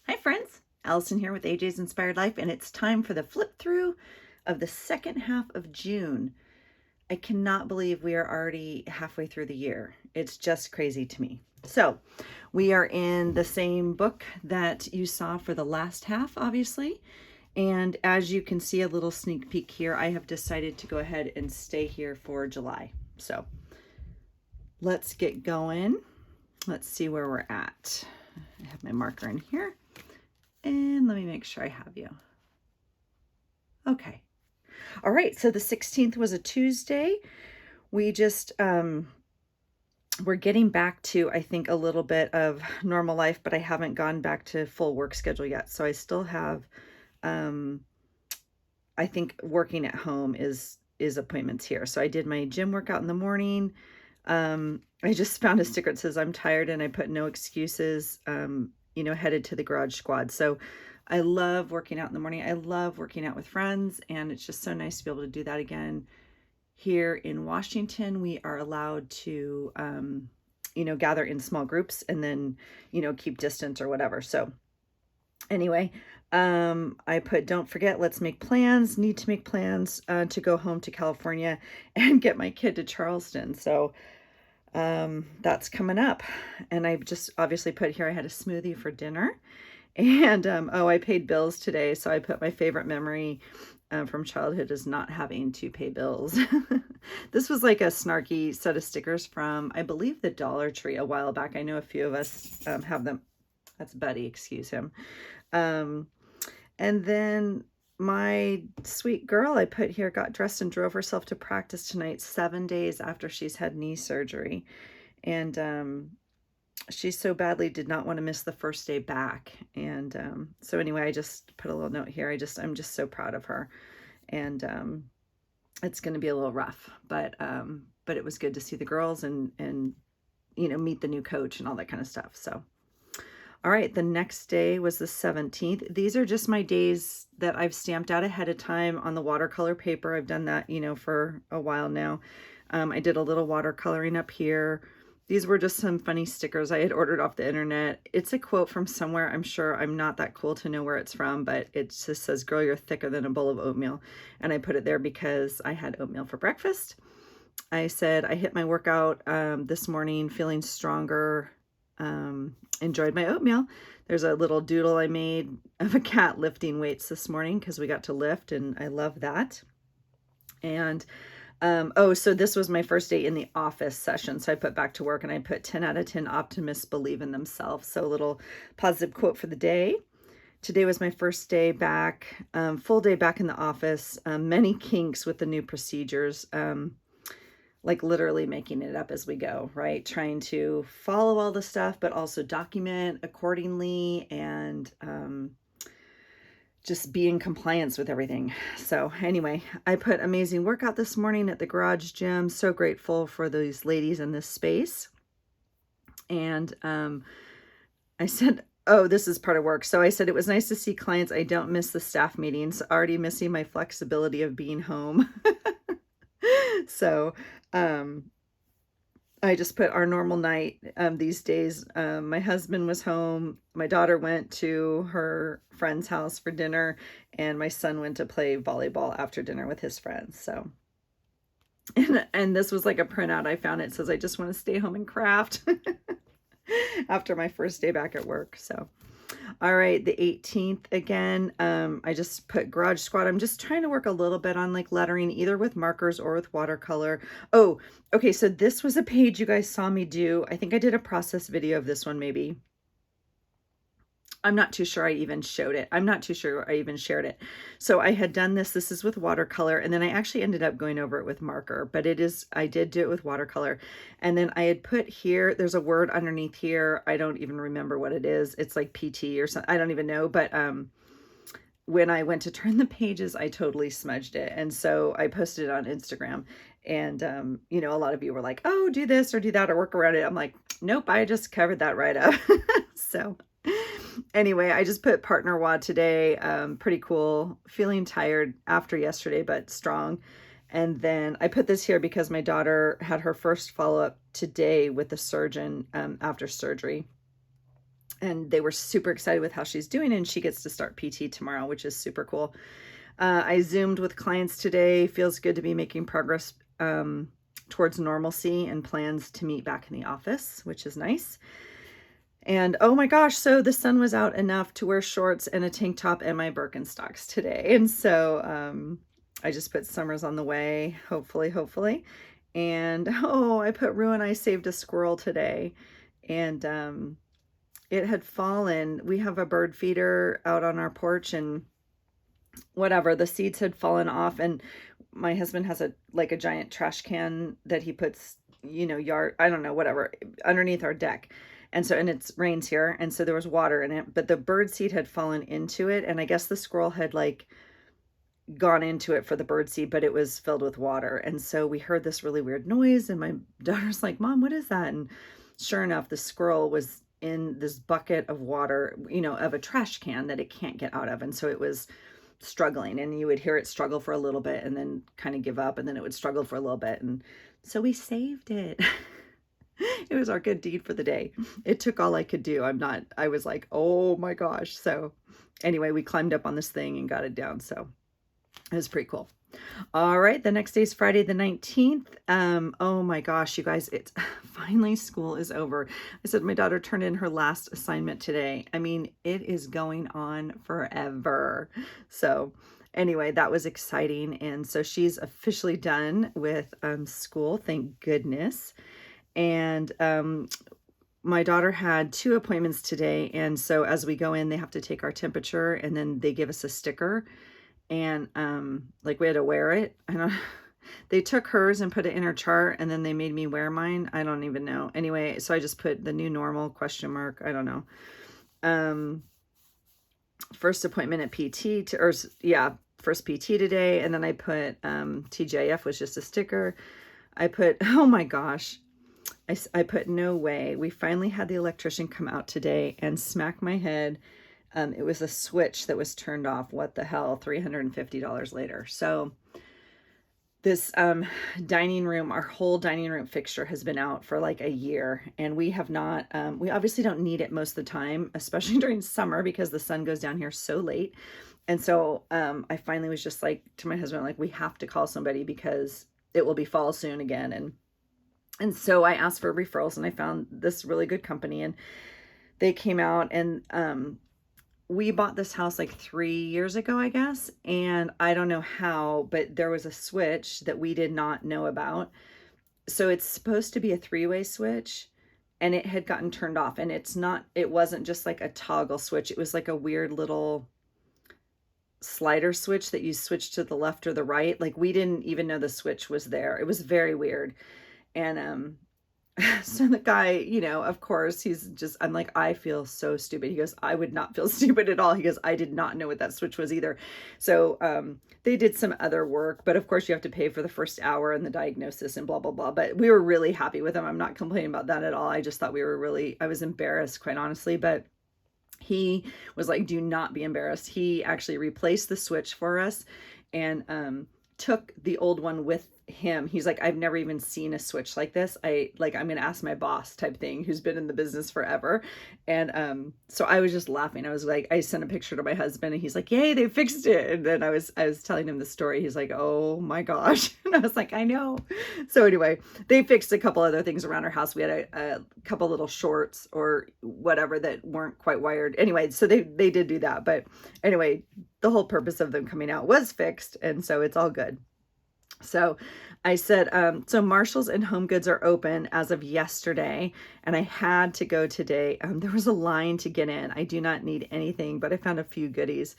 Hi friends, Allison here with AJ's Inspired Life, and it's time for the flip through of the second half of June. I cannot believe we are already halfway through the year. It's just crazy to me. So we are in the same book that you saw for the last half, obviously. And as you can see, a little sneak peek here, I have decided to go ahead and stay here for July. So let's get going. Let's see where we're at. I have my marker in here. And let me make sure I have you. Okay. All right. So the 16th was a Tuesday. We just, we're getting back to, I think, a little bit of normal life, but I haven't gone back to full work schedule yet. So I still have, I think working at home is appointments here. So I did my gym workout in the morning. I just found a sticker that says I'm tired and I put no excuses, headed to the garage squad. So I love working out in the morning. I love working out with friends, and it's just so nice to be able to do that again. Here in Washington, we are allowed to, gather in small groups and then, keep distance or whatever. So anyway, I put, don't forget, let's make plans, need to make plans to go home to California and get my kid to Charleston. So that's coming up. And I've just obviously put here, I had a smoothie for dinner. And, I paid bills today. So I put my favorite memory from childhood is not having to pay bills. This was like a snarky set of stickers from, I believe, the Dollar Tree a while back. I know a few of us have them. That's Buddy, excuse him. And then my sweet girl I put here got dressed and drove herself to practice tonight, 7 days after she's had knee surgery. And she so badly did not want to miss the first day back. And so anyway, I just put a little note here. I'm just so proud of her. And it's going to be a little rough, but it was good to see the girls and meet the new coach and all that kind of stuff. So all right, the next day was the 17th. These are just my days that I've stamped out ahead of time on the watercolor paper. I've done that, for a while now. I did a little watercoloring up here. These were just some funny stickers I had ordered off the internet. It's a quote from somewhere. I'm sure I'm not that cool to know where it's from, but it just says, girl, you're thicker than a bowl of oatmeal. And I put it there because I had oatmeal for breakfast. I said I hit my workout this morning feeling stronger. Enjoyed my oatmeal. There's a little doodle I made of a cat lifting weights this morning because we got to lift, and I love that. And so this was my first day in the office session. So I put back to work, and I put 10 out of 10 optimists believe in themselves. So a little positive quote for the day. Today was my first day back, full day back in the office. Many kinks with the new procedures. Like literally making it up as we go, right? Trying to follow all the stuff, but also document accordingly and just be in compliance with everything. So anyway, I put amazing workout this morning at the garage gym. So grateful for these ladies in this space. And I said, oh, this is part of work. So I said, it was nice to see clients. I don't miss the staff meetings. Already missing my flexibility of being home. So I just put our normal night these days. My husband was home. My daughter went to her friend's house for dinner, and my son went to play volleyball after dinner with his friends. So, and this was like a printout I found. It says, I just want to stay home and craft after my first day back at work. So, all right, the 18th again, I just put garage squad. I'm just trying to work a little bit on like lettering, either with markers or with watercolor. Oh, okay, so this was a page you guys saw me do. I think I did a process video of this one maybe. I'm not too sure I even showed it. I'm not too sure I even shared it. So I had done this. This is with watercolor, and then I actually ended up going over it with marker, but I did do it with watercolor. And then I had put here, there's a word underneath here. I don't even remember what it is. It's like PT or something. I don't even know. But when I went to turn the pages, I totally smudged it. And so I posted it on Instagram. And, a lot of you were like, oh, do this or do that or work around it. I'm like, nope, I just covered that right up. So anyway, I just put partner WOD today. Pretty cool. Feeling tired after yesterday, but strong. And then I put this here because my daughter had her first follow-up today with the surgeon after surgery. and they were super excited with how she's doing, and she gets to start PT tomorrow, which is super cool. I Zoomed with clients today. Feels good to be making progress towards normalcy and plans to meet back in the office, which is nice. And oh my gosh, so the sun was out enough to wear shorts and a tank top and my Birkenstocks today. And so I just put summer's on the way, hopefully. And oh, I put Rue and I saved a squirrel today. And it had fallen. We have a bird feeder out on our porch, and whatever, the seeds had fallen off, and my husband has a giant trash can that he puts, yard, I don't know, whatever, underneath our deck. And so, and it's rains here, and so there was water in it, but the bird seed had fallen into it, and I guess the squirrel had gone into it for the bird seed, but it was filled with water. And so we heard this really weird noise, and my daughter's like, "Mom, what is that?" And sure enough, the squirrel was in this bucket of water, of a trash can that it can't get out of. And so it was struggling, and you would hear it struggle for a little bit and then kind of give up, and then it would struggle for a little bit. And so we saved it. It was our good deed for the day. It took all I could do. I was like, oh my gosh. So anyway, we climbed up on this thing and got it down. So it was pretty cool. All right, the next day is Friday the 19th. Oh my gosh, you guys, it's finally school is over. I said my daughter turned in her last assignment today. I mean, it is going on forever. So anyway, that was exciting. And so she's officially done with school, thank goodness. And my daughter had 2 appointments today. And so as we go in, they have to take our temperature, and then they give us a sticker. And we had to wear it. They took hers and put it in her chart, and then they made me wear mine. I don't even know. Anyway, so I just put the new normal ? I don't know. First appointment at PT first PT today, and then I put TGIF was just a sticker. I put, oh my gosh, I put no way. We finally had the electrician come out today and smack my head. It was a switch that was turned off. What the hell? $350 later. So this dining room, our whole dining room fixture has been out for like a year, and we have not, we obviously don't need it most of the time, especially during summer, because the sun goes down here so late. And so I finally was just like to my husband, like, we have to call somebody because it will be fall soon again. And so I asked for referrals, and I found this really good company, and they came out, and we bought this house like 3 years ago, I guess. And I don't know how, but there was a switch that we did not know about. So it's supposed to be a 3-way switch, and it had gotten turned off. And it wasn't just like a toggle switch. It was like a weird little slider switch that you switch to the left or the right. Like, we didn't even know the switch was there. It was very weird. And so the guy, of course, I'm like, I feel so stupid. He goes, I would not feel stupid at all. He goes, I did not know what that switch was either. So they did some other work, but of course you have to pay for the first hour and the diagnosis and blah, blah, blah. But we were really happy with him. I'm not complaining about that at all. I just thought I was embarrassed, quite honestly, but he was like, do not be embarrassed. He actually replaced the switch for us, and took the old one with him. He's like, I've never even seen a switch like this. I'm going to ask my boss type thing, who's been in the business forever. And so I was just laughing. I was like, I sent a picture to my husband, and he's like, yay, they fixed it. And then I was telling him the story. He's like, oh my gosh. And I was like, I know. So anyway, they fixed a couple other things around our house. We had a couple little shorts or whatever that weren't quite wired. Anyway, so they did do that. But anyway, the whole purpose of them coming out was fixed. And so it's all good. So I said, so Marshalls and Home Goods are open as of yesterday, and I had to go today. There was a line to get in. I do not need anything, but I found a few goodies.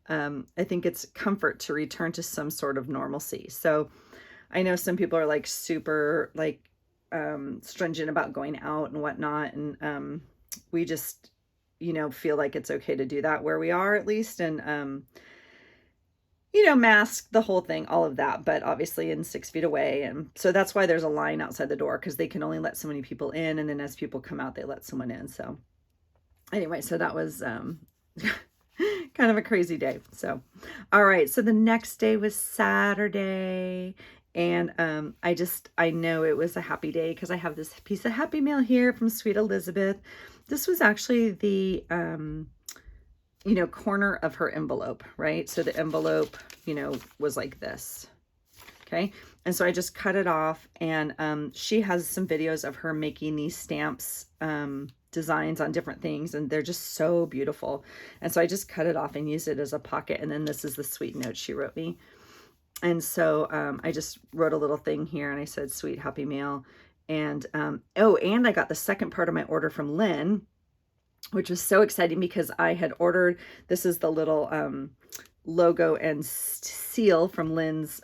I think it's comfort to return to some sort of normalcy. So I know some people are like super stringent about going out and whatnot. And we just, feel like it's okay to do that where we are, at least. And, mask, the whole thing, all of that, but obviously in 6 feet away. And so that's why there's a line outside the door, because they can only let so many people in. And then as people come out, they let someone in. So anyway, so that was kind of a crazy day. So, all right. So the next day was Saturday. And I know it was a happy day because I have this piece of Happy Mail here from Sweet Elizabeth. this was actually the, you know, corner of her envelope, right? So the envelope, you know, was like this. Okay. And so I just cut it off, and she has some videos of her making these stamps, designs on different things, and they're just so beautiful. And so I just cut it off and used it as a pocket. And then this is the sweet note she wrote me. And so I just wrote a little thing here, and I said, sweet, happy mail. And oh, and I got the second part of my order from Lynn, which was so exciting because I had ordered, this is the little logo and seal from Lynn's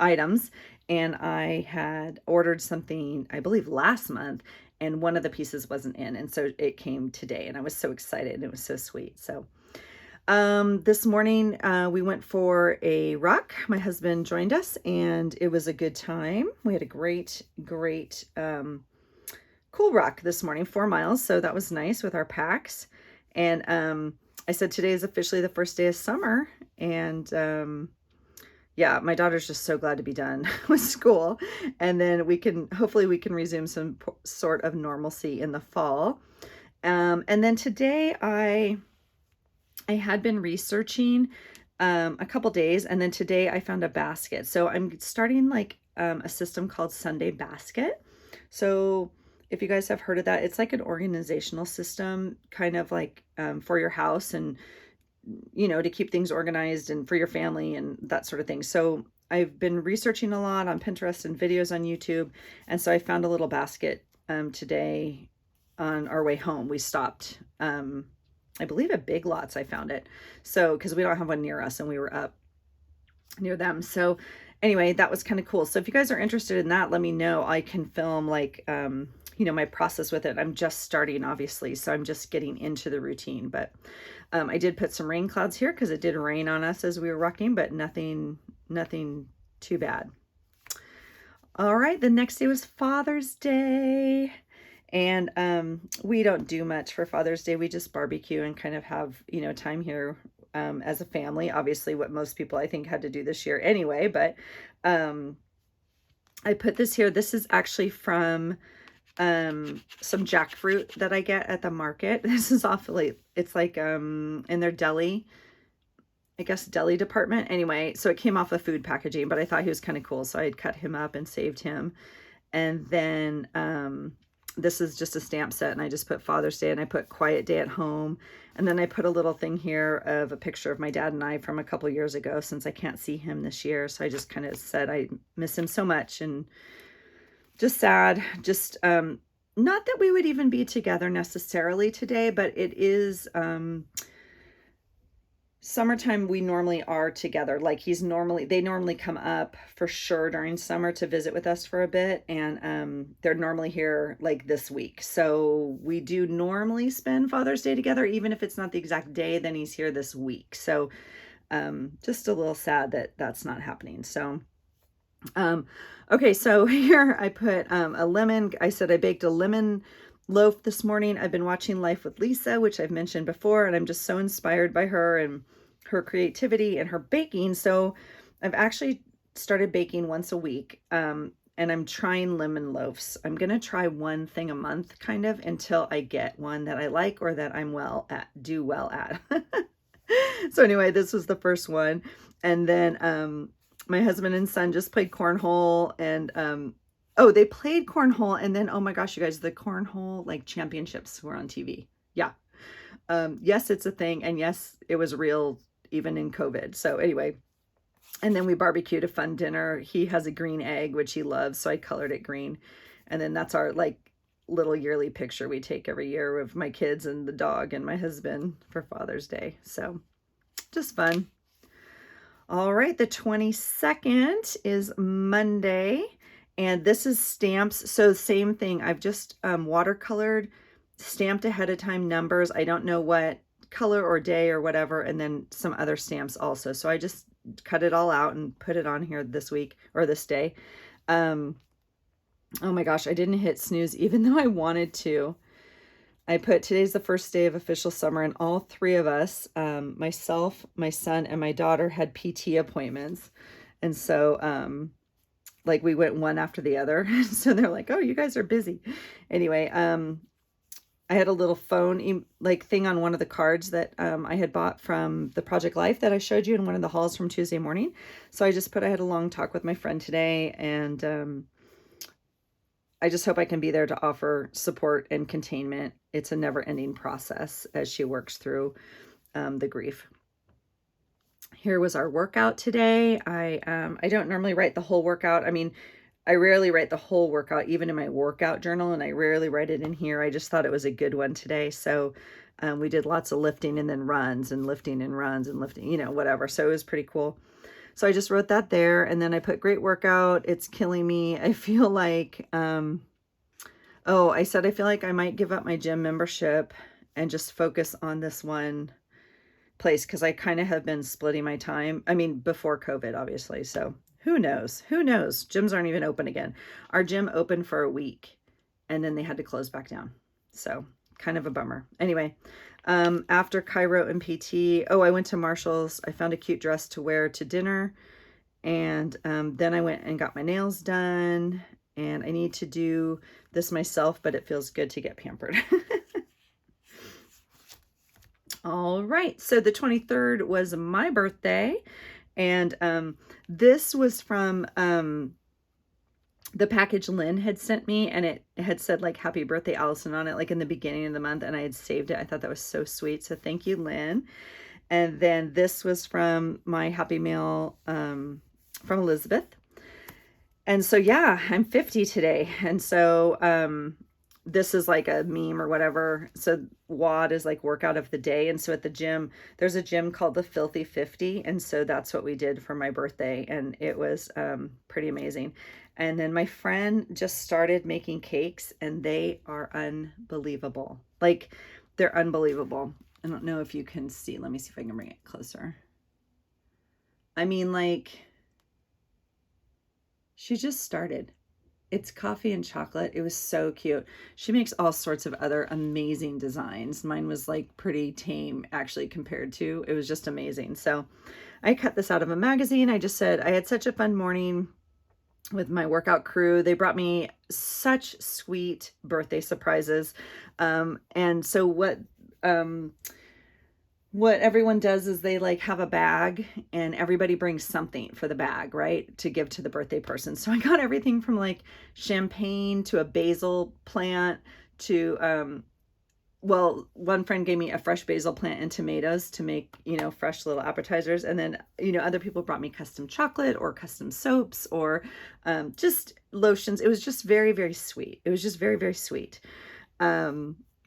items, and I had ordered something, I believe last month, and one of the pieces wasn't in, and so it came today, and I was so excited, and it was so sweet. So this morning we went for a ruck. My husband joined us, and it was a good time. We had a great cool ruck this morning, 4 miles, so that was nice with our packs. And I said today is officially the first day of summer, and yeah, my daughter's just so glad to be done with school, and then hopefully we can resume some sort of normalcy in the fall. And then today I had been researching a couple days, and then today I found a basket. So I'm starting like a system called Sunday Basket. So if you guys have heard of that, it's like an organizational system, kind of like for your house, and you know, to keep things organized, and for your family and that sort of thing. So I've been researching a lot on Pinterest and videos on YouTube. And so I found a little basket today on our way home. We stopped, I believe at Big Lots I found it. So, because we don't have one near us, and we were up near them. So anyway, that was kind of cool. So if you guys are interested in that, let me know. I can film like, you know, my process with it. I'm just starting, obviously, so I'm just getting into the routine. But I did put some rain clouds here because it did rain on us as we were rucking, but nothing too bad. All right, the next day was Father's Day, and we don't do much for Father's Day. We just barbecue and kind of have, you know, time here as a family. Obviously, what most people I think had to do this year anyway, but I put this here. This is actually from some jackfruit that I get at the market. This is awfully, it's like in their deli, I guess deli department. Anyway, so it came off of food packaging, but I thought he was kind of cool, so I had cut him up and saved him. And then this is just a stamp set, and I just put Father's Day, and I put quiet day at home. And then I put a little thing here of a picture of my dad and I from a couple years ago, since I can't see him this year. So I just kind of said I miss him so much, and just sad. Just not that we would even be together necessarily today, but it is summertime. We normally are together. Like they normally come up for sure during summer to visit with us for a bit, and they're normally here like this week. So we do normally spend Father's Day together, even if it's not the exact day. Then he's here this week, so just a little sad that that's not happening. So okay, so here I put a lemon. I said I baked a lemon loaf this morning. I've been watching Life with Lisa, which I've mentioned before, and I'm just so inspired by her and her creativity and her baking. So I've actually started baking once a week, and I'm trying lemon loaves. I'm going to try one thing a month, kind of, until I get one that I like or that I'm do well at. So anyway, this was the first one. And then my husband and son just played cornhole, and oh, they played cornhole, and then, oh my gosh, you guys, the cornhole like championships were on TV. Yeah. Yes, it's a thing, and yes, it was real even in COVID. So anyway, and then we barbecued a fun dinner. He has a green egg, which he loves, so I colored it green. And then that's our like little yearly picture we take every year of my kids and the dog and my husband for Father's Day. So just fun. All right, the 22nd is Monday, and this is stamps. So same thing. I've just watercolored, stamped ahead of time numbers. I don't know what color or day or whatever, and then some other stamps also. So I just cut it all out and put it on here this week or this day. Oh my gosh, I didn't hit snooze even though I wanted to. I put today's the first day of official summer, and all three of us, myself, my son, and my daughter, had PT appointments. And so like we went one after the other. So they're like, oh, you guys are busy. Anyway, I had a little phone like thing on one of the cards that I had bought from the Project Life that I showed you in one of the hauls from Tuesday morning. So I just put, I had a long talk with my friend today, and I just hope I can be there to offer support and containment. It's a never-ending process as she works through the grief. Here was our workout today. I don't normally write the whole workout. I mean, I rarely write the whole workout, even in my workout journal, and I rarely write it in here. I just thought it was a good one today. So we did lots of lifting and then runs and lifting and runs and lifting, you know, whatever. So it was pretty cool. So I just wrote that there, and then I put great workout. It's killing me. I feel like, oh, I said I feel like I might give up my gym membership and just focus on this one place, because I kind of have been splitting my time. I mean, before COVID, obviously. So who knows? Who knows? Gyms aren't even open again. Our gym opened for a week and then they had to close back down. So kind of a bummer. Anyway, after Chiro and PT, oh, I went to Marshall's. I found a cute dress to wear to dinner. And then I went and got my nails done. And I need to do this myself, but it feels good to get pampered. All right, so the 23rd was my birthday, and this was from the package Lynn had sent me, and it had said like happy birthday Allison on it, like in the beginning of the month, and I had saved it. I thought that was so sweet, so thank you, Lynn. And then this was from my happy mail from Elizabeth. And so yeah, I'm 50 today, and so this is like a meme or whatever. So WOD is like workout of the day. And so at the gym, there's a gym called the Filthy 50. And so that's what we did for my birthday. And it was pretty amazing. And then my friend just started making cakes, and they are unbelievable. Like, they're unbelievable. I don't know if you can see. Let me see if I can bring it closer. I mean, like, she just started. It's coffee and chocolate. It was so cute. She makes all sorts of other amazing designs. Mine was like pretty tame actually compared to, it was just amazing. So I cut this out of a magazine. I just said, I had such a fun morning with my workout crew. They brought me such sweet birthday surprises. And so what everyone does is they like have a bag, and everybody brings something for the bag, right, to give to the birthday person. So I got everything from like champagne to a basil plant to well, one friend gave me a fresh basil plant and tomatoes to make, you know, fresh little appetizers. And then, you know, other people brought me custom chocolate or custom soaps or just lotions. It was just very, very sweet. It was just very, very sweet.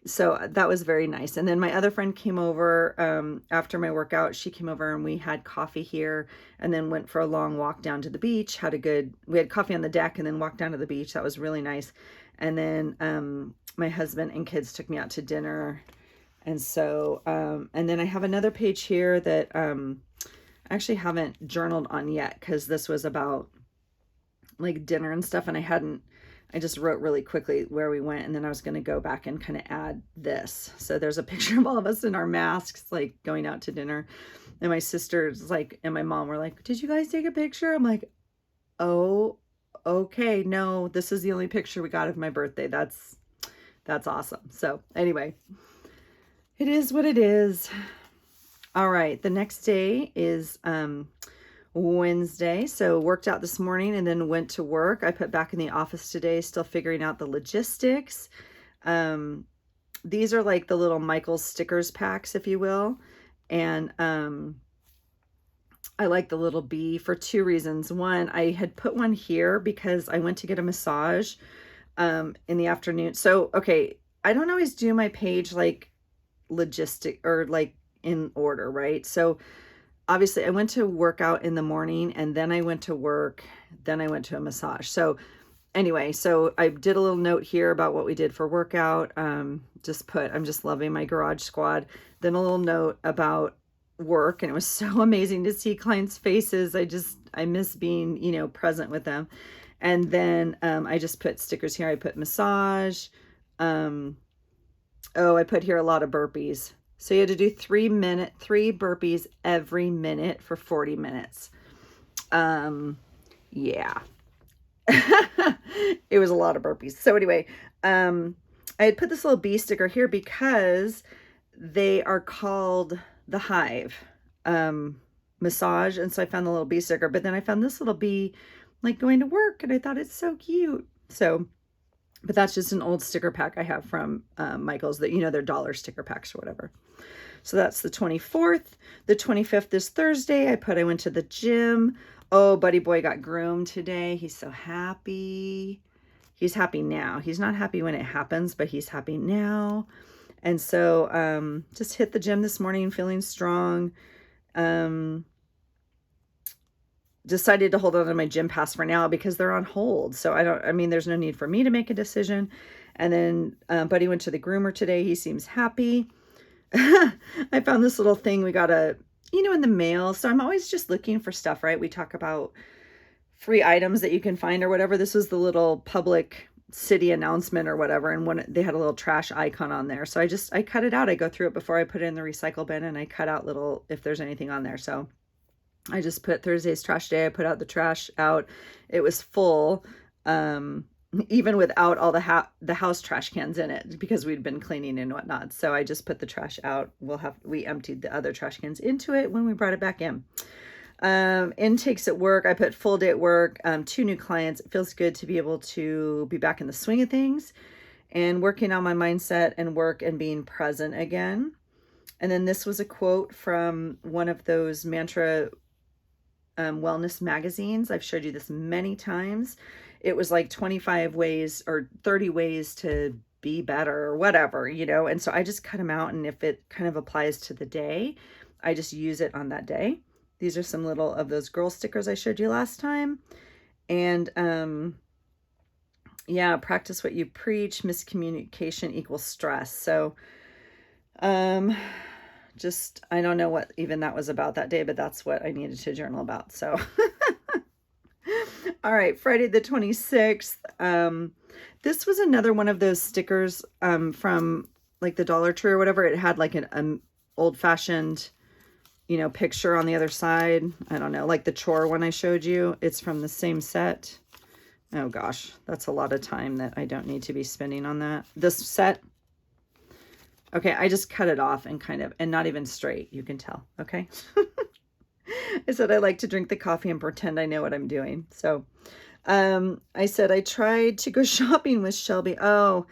So that was very nice. And then my other friend came over after my workout. She came over and we had coffee here, and then went for a long walk down to the beach. We had coffee on the deck and then walked down to the beach. That was really nice. And then my husband and kids took me out to dinner. And so, and then I have another page here that I actually haven't journaled on yet, because this was about like dinner and stuff, and I just wrote really quickly where we went, and then I was going to go back and kind of add this. So there's a picture of all of us in our masks, like going out to dinner. And my sisters like, and my mom were like, did you guys take a picture? I'm like, oh, okay. No, this is the only picture we got of my birthday. That's awesome. So anyway, it is what it is. All right. The next day is, Wednesday. So worked out this morning and then went to work. I put back in the office today, still figuring out the logistics. These are like the little Michael's stickers packs, if you will. And I like the little bee for two reasons. One, I had put one here because I went to get a massage in the afternoon. So, okay, I don't always do my page like logistic or like in order, right? So obviously I went to work out in the morning, and then I went to work, then I went to a massage. So anyway, so I did a little note here about what we did for workout. Just put, I'm just loving my garage squad. Then a little note about work, and it was so amazing to see clients' faces. I miss being, you know, present with them. And then I just put stickers here. I put massage. Oh, I put here a lot of burpees. So you had to do 3 burpees every minute for 40 minutes. Yeah. It was a lot of burpees. So anyway, I had put this little bee sticker here because they are called the Hive massage. And so I found the little bee sticker, but then I found this little bee like going to work and I thought it's so cute. So, but that's just an old sticker pack I have from Michael's that, they're dollar sticker packs or whatever. So that's the 24th. The 25th is Thursday. I went to the gym. Oh, buddy boy got groomed today. He's so happy. He's happy now. He's not happy when it happens, but he's happy now. And so just hit the gym this morning, feeling strong. Decided to hold on to my gym pass for now because they're on hold. So there's no need for me to make a decision. And then Buddy went to the groomer today. He seems happy. I found this little thing we got in the mail. So I'm always just looking for stuff, right? We talk about free items that you can find or whatever. This was the little public city announcement or whatever. And they had a little trash icon on there. So I cut it out. I go through it before I put it in the recycle bin and I cut out if there's anything on there. So I just put Thursday's trash day. I put out the trash out. It was full, even without all the house trash cans in it because we'd been cleaning and whatnot. So I just put the trash out. We emptied the other trash cans into it when we brought it back in. Intakes at work. I put full day at work, 2 new clients. It feels good to be able to be back in the swing of things and working on my mindset and work and being present again. And then this was a quote from one of those mantra wellness magazines. I've showed you this many times. It was like 25 ways or 30 ways to be better or whatever, and so I just cut them out, and if it kind of applies to the day, I just use it on that day. These are some little of those girl stickers I showed you last time. And practice what you preach. Miscommunication equals stress. So I don't know what even that was about that day, but that's what I needed to journal about. So all right, Friday the 26th. This was another one of those stickers from like the Dollar Tree or whatever. It had like an old-fashioned picture on the other side. I don't know, like the chore one I showed you. It's from the same set. Oh gosh, that's a lot of time that I don't need to be spending on that. This set. Okay, I just cut it off and not even straight, you can tell, okay? I said I like to drink the coffee and pretend I know what I'm doing. So I said I tried to go shopping with Shelby. Oh,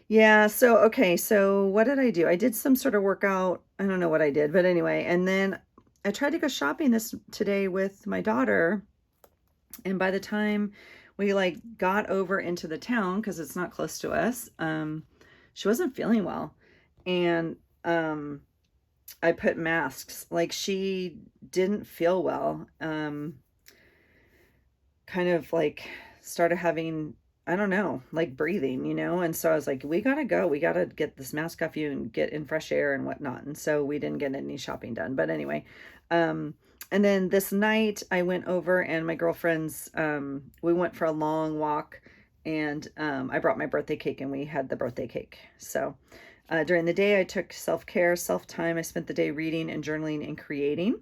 yeah. So, okay. So what did I do? I did some sort of workout. I don't know what I did, but anyway. And then I tried to go shopping today with my daughter. And by the time we got over into the town, because it's not close to us, she wasn't feeling well. And I put masks. She didn't feel well. Kind of started having, I don't know, breathing, and so I was like, we gotta go. We gotta get this mask off you and get in fresh air and whatnot. And so we didn't get any shopping done. But anyway, and then this night I went over and my girlfriends, we went for a long walk, and I brought my birthday cake and we had the birthday cake. So during the day I took self-care, self-time. I spent the day reading and journaling and creating.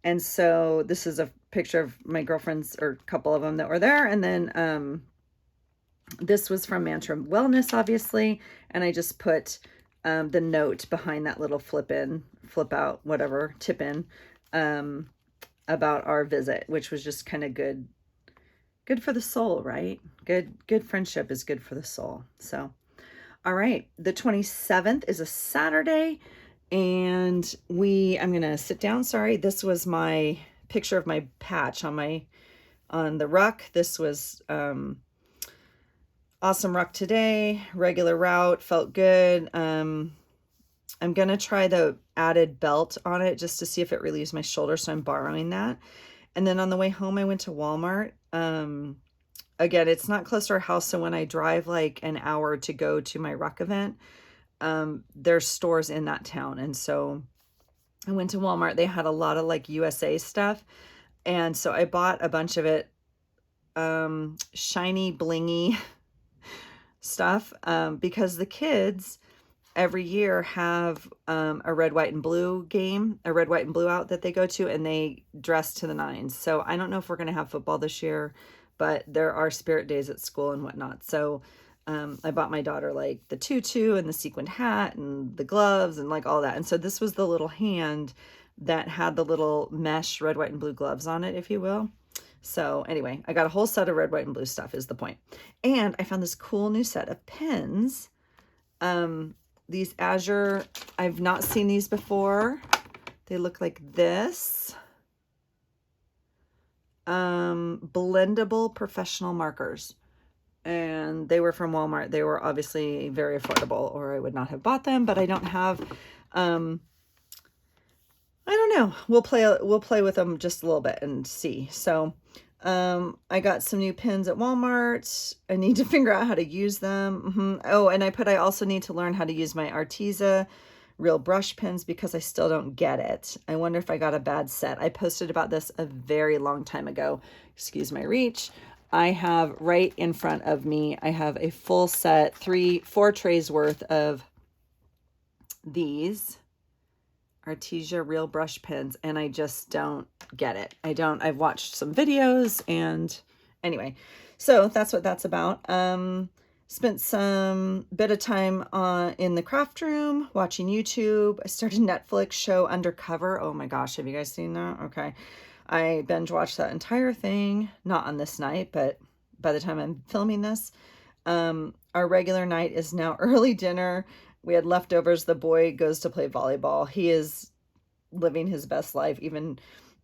And so this is a picture of my girlfriends, or a couple of them that were there. And then this was from Mantra Wellness, obviously. And I just put the note behind that little flip out, whatever, tip in, about our visit, which was just kind of good for the soul, right? Good friendship is good for the soul. So, all right. The 27th is a Saturday. And I'm going to sit down. Sorry. This was my picture of my patch on the ruck. This was, awesome ruck today. Regular route, felt good. I'm going to try the added belt on it just to see if it relieves my shoulder. So I'm borrowing that. And then on the way home, I went to Walmart. Again, it's not close to our house. So when I drive an hour to go to my ruck event, there's stores in that town. And so I went to Walmart. They had a lot of USA stuff. And so I bought a bunch of it, shiny, blingy stuff, because the kids every year have a red, white, and blue game, a red, white, and blue out that they go to, and they dress to the nines. So I don't know if we're going to have football this year, but there are spirit days at school and whatnot. So I bought my daughter like the tutu and the sequined hat and the gloves and like all that. And so this was the little hand that had the little mesh red, white, and blue gloves on it, if you will. So anyway, I got a whole set of red, white, and blue stuff is the point. And I found this cool new set of pins. These Azure, I've not seen these before. They look like this. Blendable professional markers. And they were from Walmart. They were obviously very affordable, or I would not have bought them, but I don't have, I don't know. We'll play with them just a little bit and see. So, I got some new pins at Walmart. I need to figure out how to use them. Oh, and I also need to learn how to use my Arteza real brush pins because I still don't get it. I wonder if I got a bad set. I posted about this a very long time ago. Excuse my reach. I have right in front of me, I have a full set, 4 trays worth of these Arteza real brush pens, and I just don't get it. I've watched some videos, and anyway, so that's what that's about. Spent some bit of time in the craft room watching YouTube. I started Netflix show Undercover. Oh my gosh, have you guys seen that? Okay. I binge watched that entire thing, not on this night, but by the time I'm filming this. Our regular night is now early dinner. We had leftovers. The boy goes to play volleyball. He is living his best life, even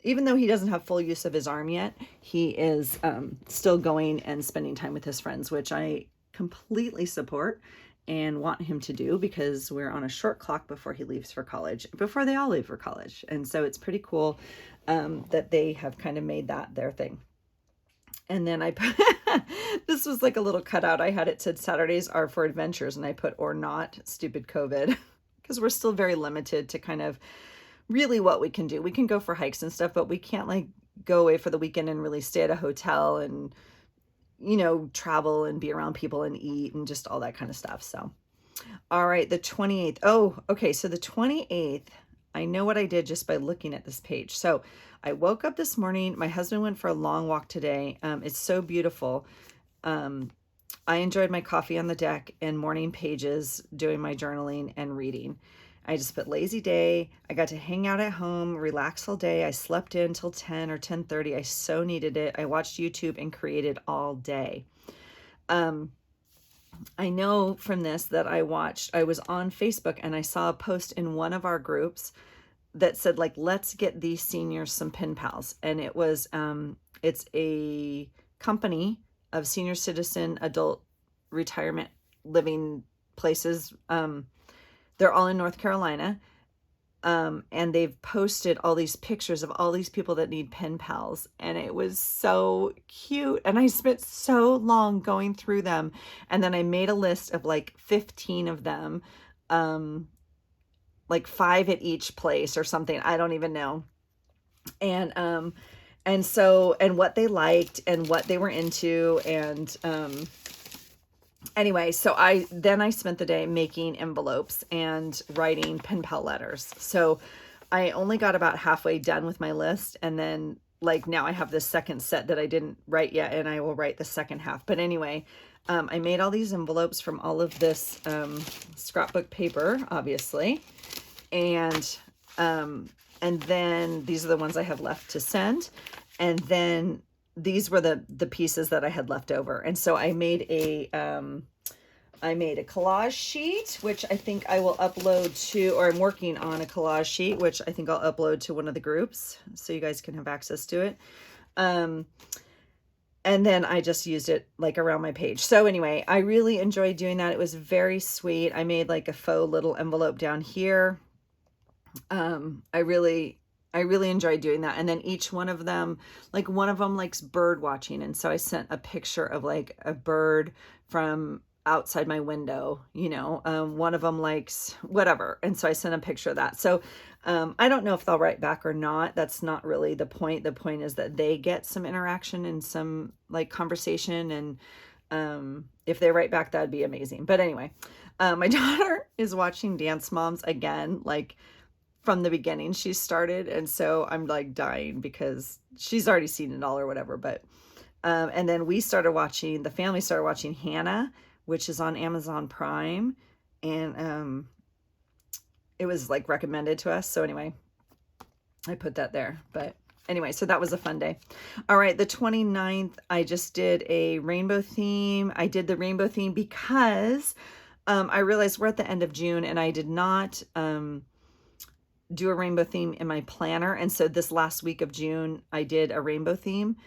though he doesn't have full use of his arm yet. He is still going and spending time with his friends, which I completely support and want him to do because we're on a short clock before he leaves for college, before they all leave for college. And so it's pretty cool that they have kind of made that their thing. And then I put, this was like a little cutout. I had it said Saturdays are for adventures, and I put or not, stupid COVID, because we're still very limited to kind of really what we can do. We can go for hikes and stuff, but we can't like go away for the weekend and really stay at a hotel and, you know, travel and be around people and eat and just all that kind of stuff. So, all right, the 28th. Oh, okay. So the 28th, I know what I did just by looking at this page. So I woke up this morning. My husband went for a long walk today. It's so beautiful. I enjoyed my coffee on the deck and morning pages, doing my journaling and reading. I just put lazy day. I got to hang out at home, relax all day. I slept in till 10 or 10:30. I so needed it. I watched YouTube and created all day. I know from this that I was on Facebook and I saw a post in one of our groups that said like, let's get these seniors some pen pals. And it was, it's a company of senior citizen adult retirement living places. They're all in North Carolina. And they've posted all these pictures of all these people that need pen pals. And it was so cute. And I spent so long going through them. And then I made a list of like 15 of them, like 5 at each place or something. I don't even know. And what they liked and what they were into. And, anyway, so I spent the day making envelopes and writing pen pal letters. So I only got about halfway done with my list. And then like now I have this second set that I didn't write yet, and I will write the second half. But anyway, I made all these envelopes from all of this scrapbook paper, obviously. And then these are the ones I have left to send. And then these were the pieces that I had left over. And so I made a collage sheet, which I think I will upload to, or I'm working on a collage sheet, which I think I'll upload to one of the groups so you guys can have access to it. And then I just used it like around my page. So anyway, I really enjoyed doing that. It was very sweet. I made like a faux little envelope down here. I really enjoyed doing that. And then each one of them, like one of them likes bird watching. And so I sent a picture of like a bird from outside my window, you know, one of them likes whatever. And so I sent a picture of that. So, I don't know if they'll write back or not. That's not really the point. The point is that they get some interaction and some like conversation. And, if they write back, that'd be amazing. But anyway, my daughter is watching Dance Moms again, like from the beginning she started. And so I'm like dying because she's already seen it all or whatever. But, and then the family started watching Hannah, which is on Amazon Prime. And it was like recommended to us. So anyway, I put that there. But anyway, so that was a fun day. All right, the 29th, I just did a rainbow theme. I did the rainbow theme because I realized we're at the end of June and I did not do a rainbow theme in my planner. And so this last week of June, I did a rainbow theme.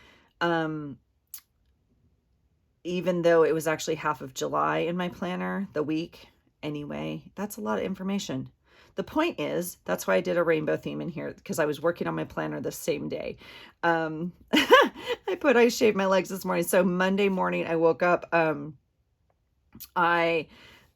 Even though it was actually half of July in my planner, the week. Anyway, that's a lot of information. The point is, that's why I did a rainbow theme in here, because I was working on my planner the same day. I shaved my legs this morning. So Monday morning I woke up, I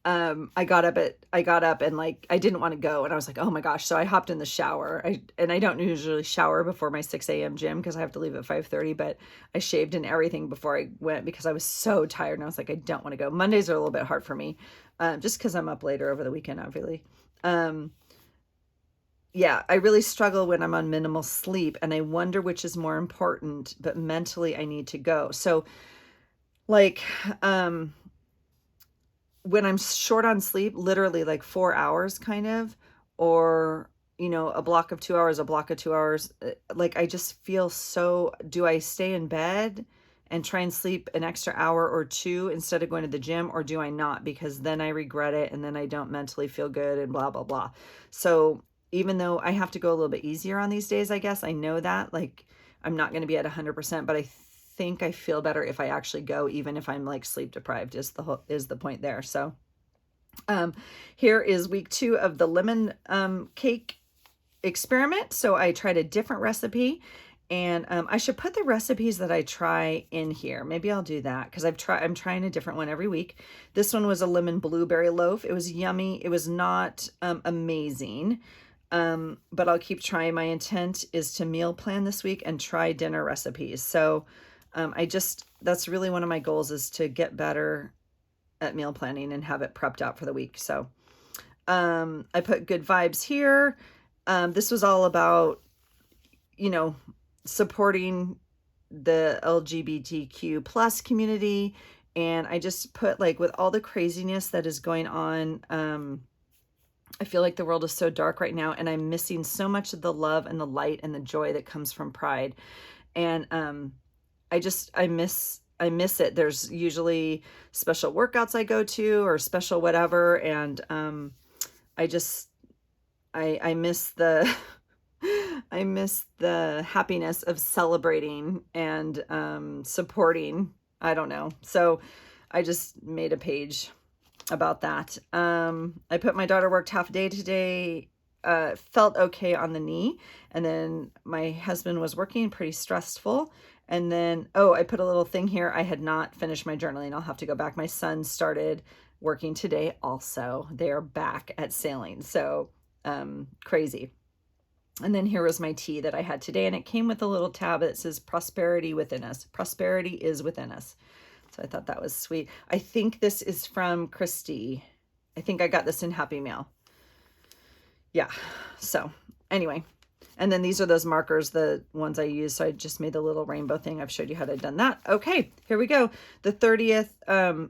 got up and like, I didn't want to go. And I was like, oh my gosh. So I hopped in the shower. I don't usually shower before my 6 a.m. gym because I have to leave at 5:30, but I shaved and everything before I went because I was so tired. And I was like, I don't want to go. Mondays are a little bit hard for me. Just because I'm up later over the weekend, obviously. Yeah, I really struggle when I'm on minimal sleep and I wonder which is more important, but mentally I need to go. So like, when I'm short on sleep, literally like 4 hours kind of, or, a block of 2 hours, a block of 2 hours, like I just feel so, do I stay in bed and try and sleep an extra hour or two instead of going to the gym, or do I not? Because then I regret it and then I don't mentally feel good and blah, blah, blah. So even though I have to go a little bit easier on these days, I guess I know that like I'm not going to be at 100%, but I think I feel better if I actually go, even if I'm like sleep deprived is the point there. So here is week 2 of the lemon cake experiment. So I tried a different recipe, and I should put the recipes that I try in here. Maybe I'll do that because I'm trying a different one every week. This one was a lemon blueberry loaf. It was yummy. It was not amazing. But I'll keep trying. My intent is to meal plan this week and try dinner recipes. So that's really one of my goals, is to get better at meal planning and have it prepped out for the week. So, I put good vibes here. This was all about, supporting the LGBTQ plus community. And I just put like, with all the craziness that is going on, I feel like the world is so dark right now and I'm missing so much of the love and the light and the joy that comes from Pride. And, I miss it. There's usually special workouts I go to or special whatever. And, I miss the, I miss the happiness of celebrating and, supporting. I don't know. So I just made a page about that. I put my daughter worked half a day today, felt okay on the knee. And then my husband was working, pretty stressful. And then, I put a little thing here. I had not finished my journaling. I'll have to go back. My son started working today also. They are back at sailing. So, crazy. And then here was my tea that I had today. And it came with a little tab that says prosperity within us. Prosperity is within us. So I thought that was sweet. I think this is from Christy. I think I got this in Happy Mail. Yeah. So anyway. And then these are those markers, the ones I use. So I just made the little rainbow thing. I've showed you how to done that. Okay, here we go. The 30th.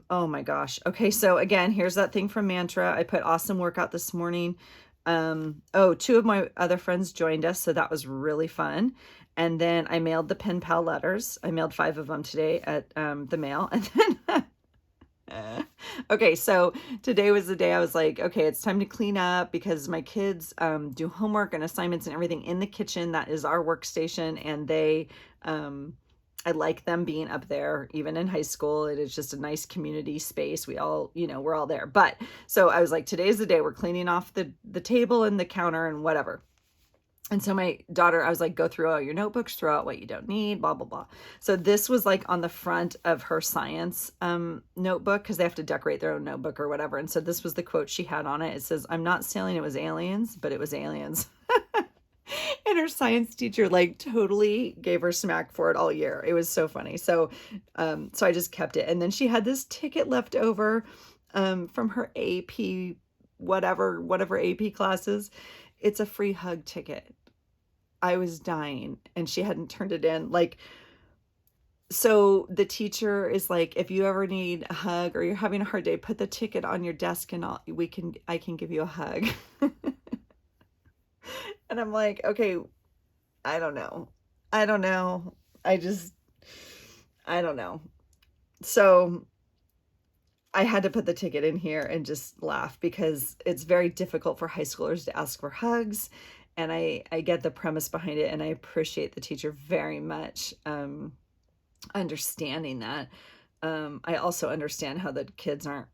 Oh my gosh. Okay, so again, here's that thing from Mantra. I put awesome workout this morning. 2 of my other friends joined us, so that was really fun. And then I mailed the pen pal letters. I mailed 5 of them today at the mail. And then okay, so today was the day I was like, okay, it's time to clean up because my kids do homework and assignments and everything in the kitchen. That is our workstation. And they, I like them being up there, even in high school. It is just a nice community space. We all, we're all there. But so I was like, today's the day we're cleaning off the table and the counter and whatever. And so my daughter, I was like, go through all your notebooks, throw out what you don't need, blah, blah, blah. So this was like on the front of her science notebook because they have to decorate their own notebook or whatever. And so this was the quote she had on it. It says, I'm not saying it was aliens, but it was aliens. And her science teacher like totally gave her smack for it all year. It was so funny. So, so I just kept it. And then she had this ticket left over from her AP, whatever AP classes. It's a free hug ticket. I was dying and she hadn't turned it in. Like, So the teacher is like, if you ever need a hug or you're having a hard day, put the ticket on your desk and I can give you a hug. And I'm like, okay, I don't know. I don't know. I just, I don't know. So I had to put the ticket in here and just laugh because it's very difficult for high schoolers to ask for hugs. And I get the premise behind it and I appreciate the teacher very much understanding that. I also understand how the kids aren't,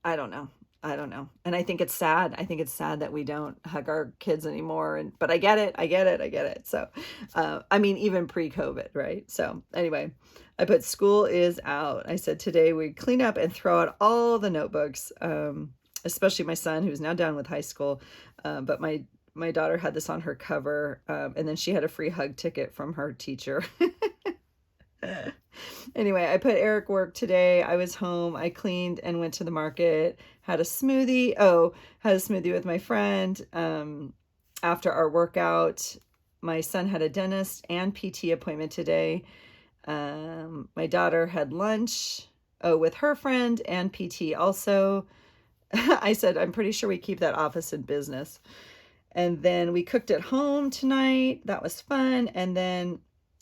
I don't know. I don't know. And I think it's sad. I think it's sad that we don't hug our kids anymore. And but I get it. I get it. I get it. So I mean, even pre-COVID, right? So anyway, I put school is out. I said today we clean up and throw out all the notebooks, especially my son who's now done with high school. But my daughter had this on her cover, and then she had a free hug ticket from her teacher. Anyway, I put Eric work today. I was home. I cleaned and went to the market, had a smoothie. Oh, had a smoothie with my friend. After our workout, my son had a dentist and PT appointment today. My daughter had lunch, oh, with her friend and PT also. I said, I'm pretty sure we keep that office in business. And then we cooked at home tonight. That was fun. And then,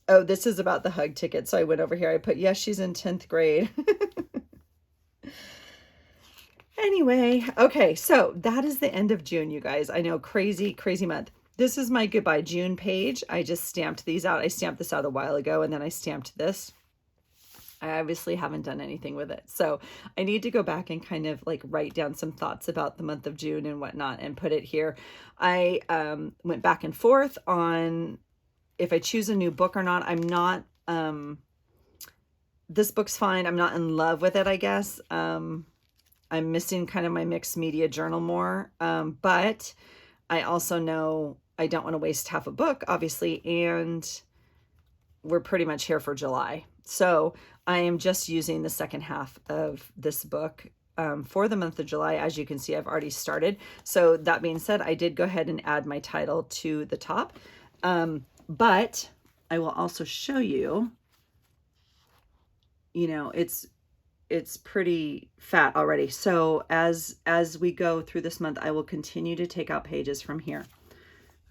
oh, this is about the hug ticket. So I went over here. I put, yes, she's in 10th grade. Anyway, okay, so that is the end of June, you guys. I know, crazy, crazy month. This is my goodbye June page. I just stamped these out. I stamped this out a while ago, and then I stamped this. I obviously haven't done anything with it. So I need to go back and kind of like write down some thoughts about the month of June and whatnot and put it here. I went back and forth on if I choose a new book or not. I'm not, this book's fine. I'm not in love with it, I guess. I'm missing kind of my mixed media journal more. But I also know I don't want to waste half a book, obviously, and we're pretty much here for July. So I am just using the second half of this book for the month of July. As you can see, I've already started. So that being said, I did go ahead and add my title to the top. But I will also show you, you know, it's pretty fat already. So as we go through this month, I will continue to take out pages from here.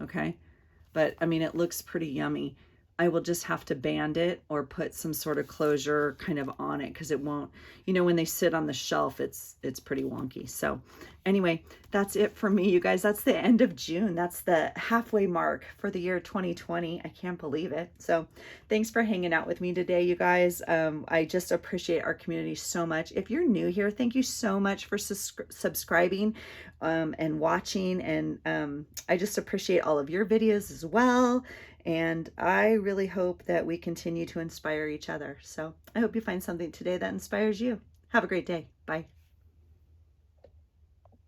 Okay. But I mean, it looks pretty yummy. I will just have to band it or put some sort of closure kind of on it because it won't, you know, when they sit on the shelf, it's pretty wonky. So anyway, that's it for me, you guys. That's the end of June. That's the halfway mark for the year 2020. I can't believe it. So thanks for hanging out with me today, you guys. I just appreciate our community so much. If you're new here, thank you so much for subscribing and watching. And I just appreciate all of your videos as well. And I really hope that we continue to inspire each other. So I hope you find something today that inspires you. Have a great day. Bye.